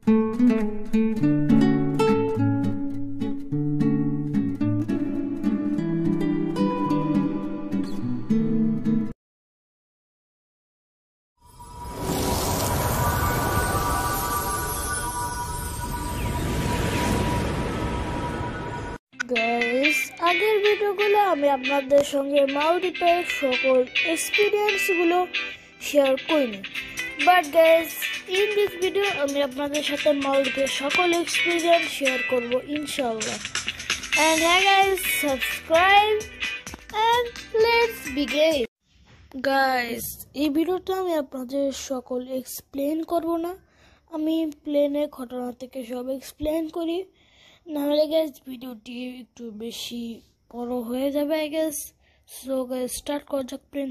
Guys, আগের ভিডিওগুলো আমি আপনাদের সঙ্গে মালদ্বীপের সকল এক্সপিরিয়েন্সগুলো শেয়ার করিনি, but guys in this video আমি আপনাদের সাথে মালদ্বীপের সকল এক্সপিরিয়েন্স শেয়ার করব ইনশাআল্লাহ। এন্ড হ্যাঁ guys, subscribe and let's begin. Guys, এই ভিডিওটা আমি আপনাদের সকল এক্সপ্লেন করব না, আমি প্লেনের ঘটনা থেকে সব এক্সপ্লেন করি, নাহলে গাইস ভিডিওটি একটু বেশি বড় হয়ে যাবে I guess. So guys start করা যাক প্লেন।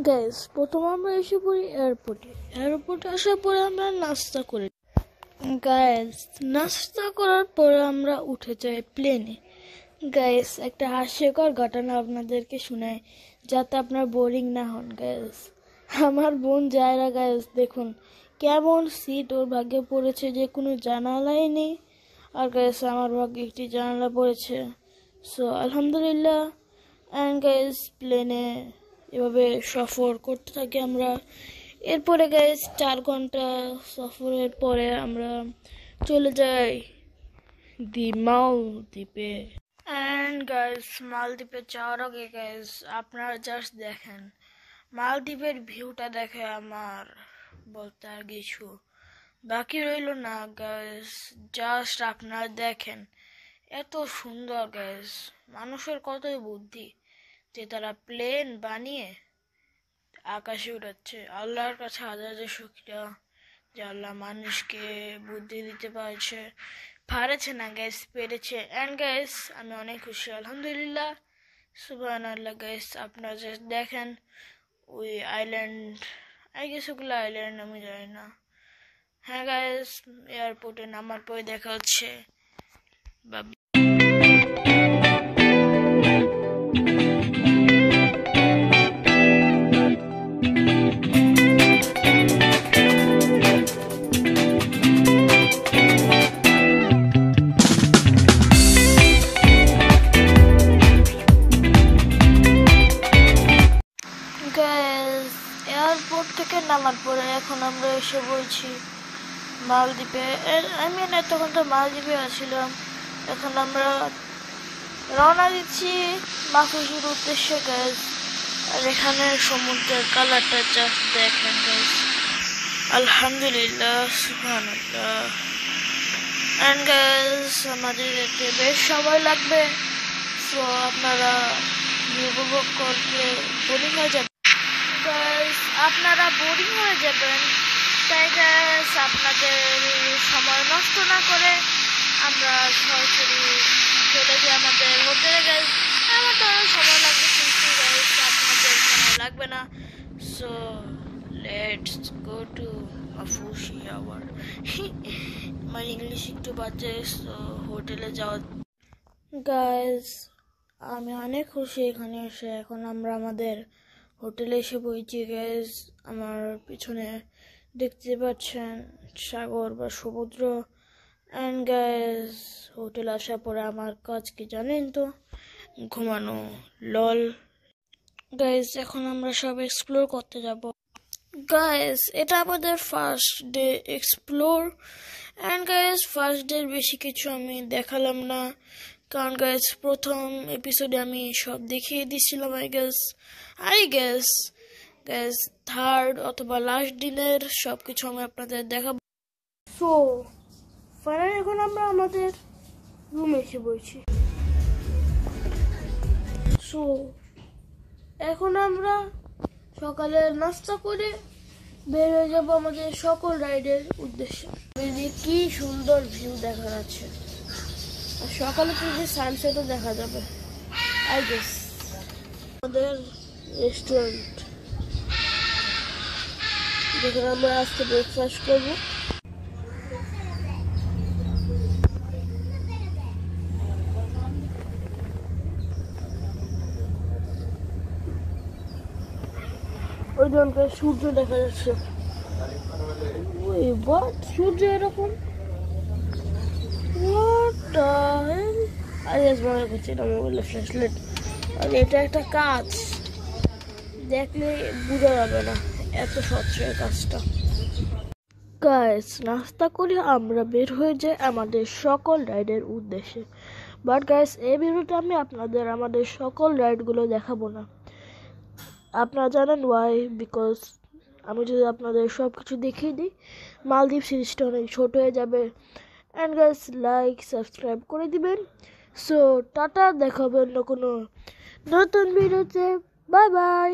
গাইস প্রথম আমরা এসে পড়ি এয়ারপোর্টে আসার পরে আমরা নাস্তা করি। গাইস নাস্তা করার পরে আমরা উঠে যাই প্লেনে। গাইস একটা হাস্যকর ঘটনা আপনাদেরকে শোনাই যাতে আপনার বোরিং না হন। গাইস আমার বোন জায়রা, গাইস দেখুন কেমন সিট ওর ভাগ্যে পড়েছে যে কোনো জানালাই নেই, আর গাইস আমার ভাগ্যে একটি জানালা পড়েছে। সো আলহামদুলিল্লাহ। অ্যান্ড গাইস প্লেনে এভাবে সফর করতে থাকি আমরা। এরপরে গাইস 4 ঘন্টা সফরের পরে আমরা চলে যাই মালদ্বীপে। অ্যান্ড গাইস মালদ্বীপে যাওয়ার আগে গাইস আপনারা জাস্ট দেখেন মালদ্বীপের ভিউটা, দেখে আমার বলতে আর কিছু বাকি রইল না। গাইস জাস্ট আপনারা দেখেন এত সুন্দর। গাইস মানুষের কতই বুদ্ধি যে তারা প্লেন বানিয়ে আকাশে উড়াচ্ছে। আল্লাহর কাছে হাজার হাজার শুকরিয়া যে আল্লাহ মানুষকে বুদ্ধি দিতে পারেছে না গাইস, পেরেছে। অ্যান্ড গাইস আমি অনেক খুশি আলহামদুলিল্লাহ, সুবহানাল্লাহ। গাইস আপনারা জাস্ট দেখেন ওই আইল্যান্ড, আই গেস ওগুলো আইল্যান্ড আমি জানি না। হ্যাঁ গাইস এয়ারপোর্টে নামার পরে দেখা হচ্ছে। এয়ারপোর্ট থেকে নামার পরে এখন আমরা এসে বলছি মালদ্বীপে। তখন তো মালদ্বীপে আসছিলাম। এখন আমরা রওনা দিচ্ছি মাফুসির উদ্দেশ্যে। গাইস আর এখানে সমুদ্রের কালারটা জাস্ট দেখেন গাইস, আলহামদুলিল্লাহ, সুবহানাল্লাহ। এন্ড গাইস আমাদের যেতে বেশ সময় লাগবে, সো আপনারা উপভোগ করতে বোরিং হয়ে যাবেন। গাইস আপনারা বোরিং হয়ে যাবেন, তাই গাইস আপনাদের সময় নষ্ট না করে আমরা সরাসরি চলে যাই আমাদের হোটেলে। গাইস আমার তো সময় লাগবে কিন্তু গাইস আপনাদের সময় লাগবে না। So let's go to Maafushi. Our আমার ইংলিশ একটু বাজে, সো হোটেলে যাওয়া। গাইস আমি অনেক খুশি এখানে এসে। এখন আমরা আমাদের হোটেলে এসে পৌঁছি। গাইস আমার পিছনে দেখতে পাচ্ছেন সাগর বা সমুদ্র। অ্যান্ড গাইস হোটেল আসার পরে আমার কাজ কি জানেন তো, ঘুমানো, লল। গাইস এখন আমরা সব এক্সপ্লোর করতে যাব। গাইস এটা আমাদের first day explore. And guys first day বেশি কিছু আমি দেখালাম না, কারণ গাইস প্রথম এপিসোডে আমি সব দেখিয়ে দিয়েছিলাম। আই গেস গাইস থার্ড অথবা লাস্ট দিনের সব কিছু আমি আপনাদের দেখাবো। সো ফাইনালি এখন আমরা আমাদের রুমে এসে বলছি। সো এখন আমরা সকালে নাস্তা করে বের হয়ে যাবো আমাদের সকল রাইডের উদ্দেশ্যে। কি সুন্দর ভিউ দেখা যাচ্ছে, আর সকালে তো যে সানসেটও দেখা যাবে আই গেস। আমাদের রেস্টুরেন্ট যেখানে আমরা আজকে ব্রেকফাস্ট করবো। ওই জনকে সূর্য দেখা যাচ্ছে। what? সূর্য এরকম what the hell? আরে মনে করছি না মোবাইলে ফ্ল্যাশলাইট, আর এটা একটা কাজ, দেখলে বোঝা যাবে না এত স্বচ্ছ এই কাজটা। গাইস, নাস্তা করে আমরা বের হয়ে যাই আমাদের সকল রাইডের উদ্দেশ্যে। বাট গাইস, এই ভিডিওতে আমি আপনাদের আমাদের সকল রাইডগুলো দেখাবো না। আপনারা জানেন ওয়াই? বিকজ আমি যদি আপনাদের সব কিছু দেখিয়ে দিই, মালদ্বীপ সিরিজটা অনেক ছোট হয়ে যাবে। অ্যান্ড গাইস, লাইক সাবস্ক্রাইব করে দিবেন। সো টাটা, দেখা হবে অন্য কোনো নতুন ভিডিওতে। Bye bye.